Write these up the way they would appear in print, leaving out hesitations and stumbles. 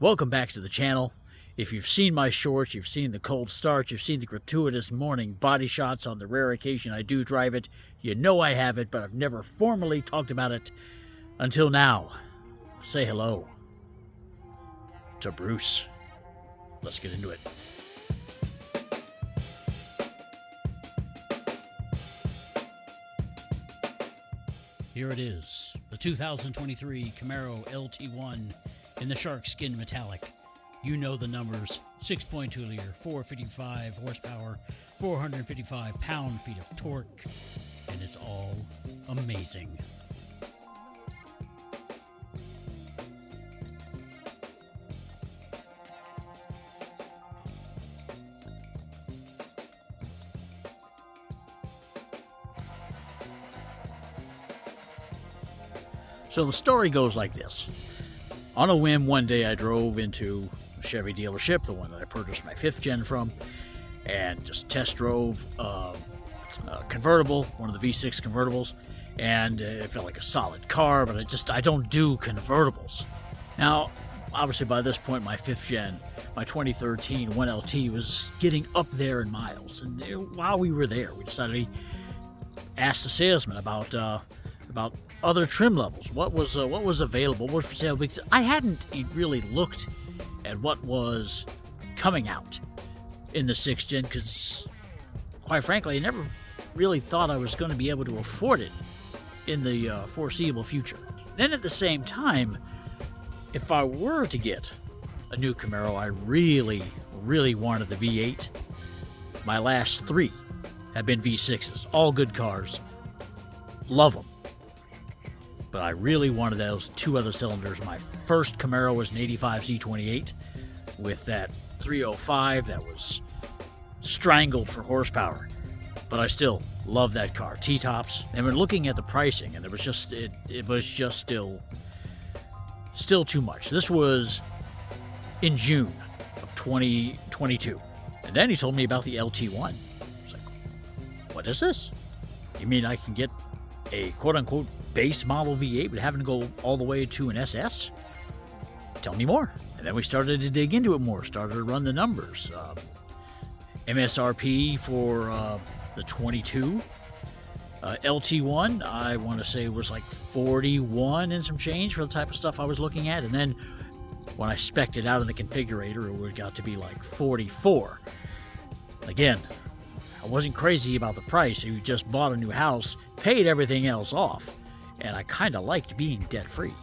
Welcome back to the channel. If you've seen my shorts, you've seen the cold start, you've seen the gratuitous morning body shots on the rare occasion I do drive it, you know I have it, but I've never formally talked about it until now. Say hello to Bruce. Let's get into it. Here it is, the 2023 Camaro LT1 in the Sharkskin Metallic. You know the numbers: 6.2 liter, 455 horsepower, 455 pound-feet of torque, and it's all amazing. So the story goes like this. On a whim, one day I drove into a Chevy dealership, the one that I purchased my 5th gen from, and just test drove a convertible, one of the V6 convertibles, and it felt like a solid car, but I don't do convertibles. Now, obviously by this point, my 5th gen, my 2013 1LT was getting up there in miles, and while we were there, we decided to ask the salesman about other trim levels, what was available, what was for sale, because I hadn't really looked at what was coming out in the 6th gen, because quite frankly I never really thought I was going to be able to afford it in the foreseeable future. Then at the same time, if I were to get a new Camaro, I really wanted the V8. My last 3 have been V6s, all good cars, love them. But I really wanted those 2 other cylinders. My first Camaro was an 85 Z28 with that 305 that was strangled for horsepower. But I still love that car. T-tops. And we're looking at the pricing, and it was just still too much. This was in June of 2022. And then he told me about the LT1. I was like, what is this? You mean I can get a quote-unquote base model V8 but having to go all the way to an SS? Tell me more. And then we started to dig into it more, started to run the numbers. MSRP for the 22 LT1, I want to say was like 41 and some change for the type of stuff I was looking at. And then when I spec'd it out in the configurator, it got to be like 44. Again, I wasn't crazy about the price. You just bought a new house, paid everything else off, and I kind of liked being debt-free.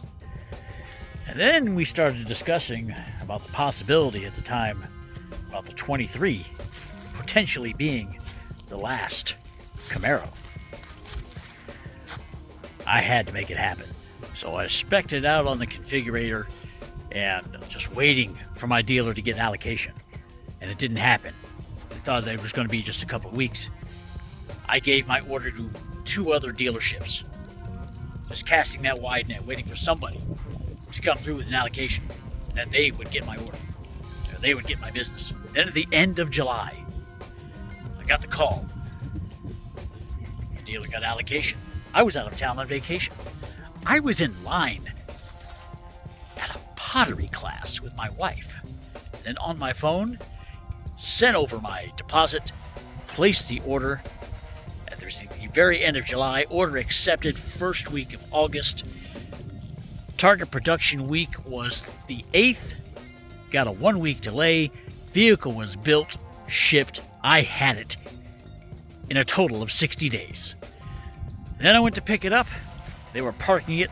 And then we started discussing about the possibility at the time about the 23 potentially being the last Camaro. I had to make it happen. So I spec'd it out on the configurator and just waiting for my dealer to get an allocation. And it didn't happen. I thought that it was going to be just a couple of weeks. I gave my order to 2 other dealerships, just casting that wide net, waiting for somebody to come through with an allocation, and then they would get my order, or they would get my business. Then at the end of July, I got the call. The dealer got allocation. I was out of town on vacation. I was in line at a pottery class with my wife, and then on my phone, sent over my deposit, placed the order at the very end of July, order accepted first week of August. Target production week was the 8th, got a 1-week delay, vehicle was built, shipped, I had it in a total of 60 days. Then I went to pick it up, they were parking it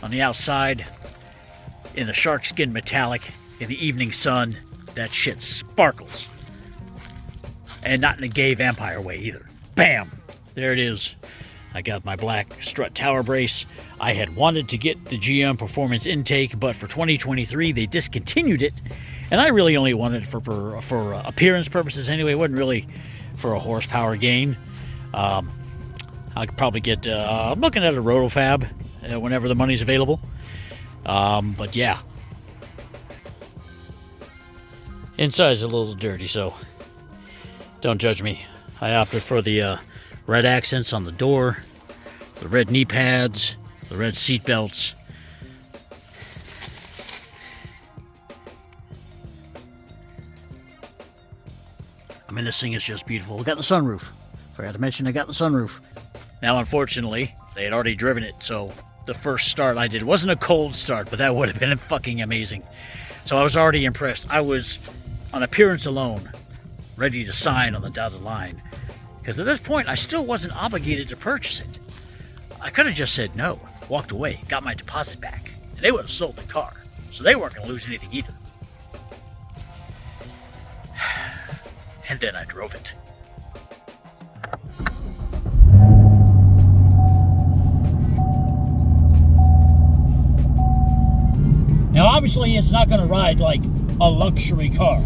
on the outside in the Sharkskin Metallic in the evening sun. That shit sparkles. And not in a gay vampire way either. Bam! There it is. I got my black strut tower brace. I had wanted to get the GM Performance intake, but for 2023 they discontinued it. And I really only wanted it for appearance purposes anyway. It wasn't really for a horsepower gain. I could probably get... I'm looking at a Rotofab whenever the money's available. But yeah. Inside's a little dirty, so don't judge me. I opted for the red accents on the door, the red knee pads, the red seat belts. I mean, this thing is just beautiful. We got the sunroof. Forgot to mention I got the sunroof. Now, unfortunately, they had already driven it, so the first start I did wasn't a cold start, but that would have been fucking amazing. So I was already impressed. I was, on appearance alone, ready to sign on the dotted line. Because at this point, I still wasn't obligated to purchase it. I could have just said no, walked away, got my deposit back, and they would have sold the car. So they weren't going to lose anything either. And then I drove it. Now, obviously, it's not going to ride like a luxury car.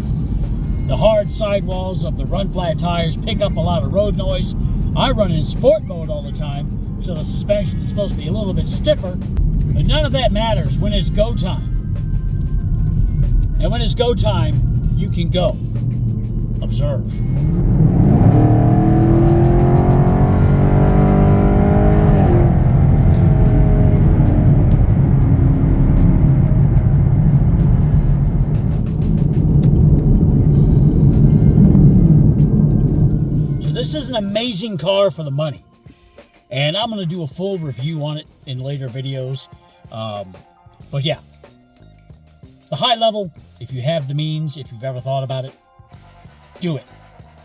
The hard sidewalls of the run-flat tires pick up a lot of road noise. I run in sport mode all the time, so the suspension is supposed to be a little bit stiffer, but none of that matters when it's go time. And when it's go time, you can go. Observe. This is an amazing car for the money, and I'm going to do a full review on it in later videos. But yeah, the high level, if you have the means, if you've ever thought about it, do it,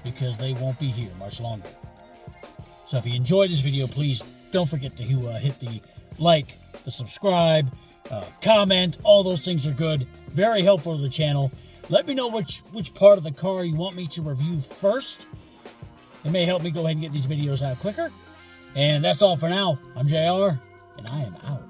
because they won't be here much longer. So if you enjoyed this video, please don't forget to hit the like, the subscribe, comment. All those things are good, very helpful to the channel. Let me know which part of the car you want me to review first. It may help me go ahead and get these videos out quicker. And that's all for now. I'm JR, and I am out.